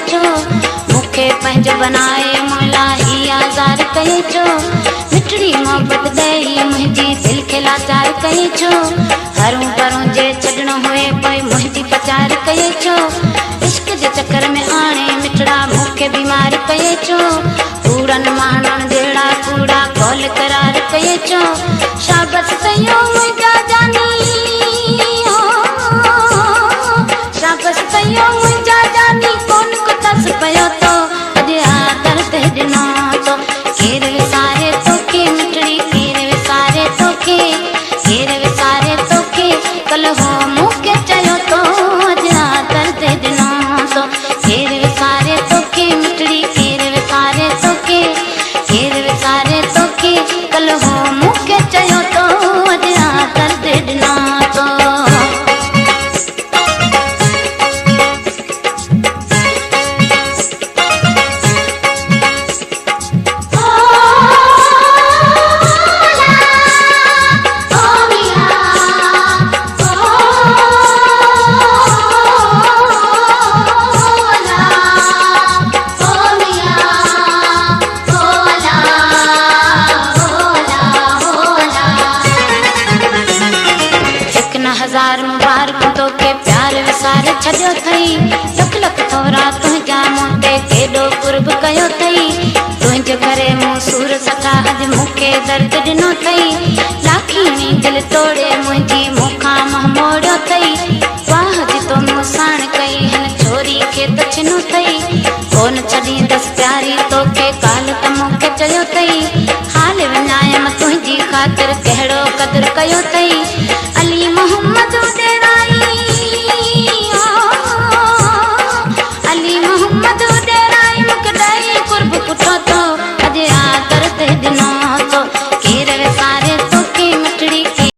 छो मुखे पंहिंजो बनाए मोला ही आज़ार कई छो मिठड़ी मोहब्बत दई मुंहिंजी दिल खे लाचार कई छो हरूं भरूं जे छॾणो हुए पोइ मुंहिंजी पचार कई छो इश्क जे चक्कर में आणे मिठड़ा मुखे बीमार कई छो कूड़न माण्हुनि जहिड़ा कूड़ा कौल करार कई छो शाबस कयो मुंहिंजा जानी शाबस कयो मुंहिंजा जानी कोन को तस पयो तो अॼु आदर ते ॾिनो तो केर विसारे तोखे मिठड़ी केर विसारे तोखे केर विसारे तोखे कल हो मूंखे चयो तो अॼु आदर ते ॾिनो तो केर विसारे तोखे मिठड़ी केर विसारे तोखे केर विसारे तोखे कल हो मूंखे चयो तो अॼु आदर ते ॾिनो तो हजार मुबारक तोखे प्यार विसारे छॾियो थई लख लख थोरा तुंहिंजा मूं ते केॾो कुर्ब कयो थई तुंहिंजे करे मूं सूर सटा अॼु मूंखे दर्द ॾिनो थई लाखीनी दिल तोड़े मुंहिंजी मूंखां मुंहुं मोड़ियो थई वाह जी तो मूं साण कई हिन छोरी खे त छिनो थई कोन छॾींदसि प्यारी तोखे काल त मूंखे चयो थई हाल विञायमि तुंहिंजी ख़ातिर कहिड़ो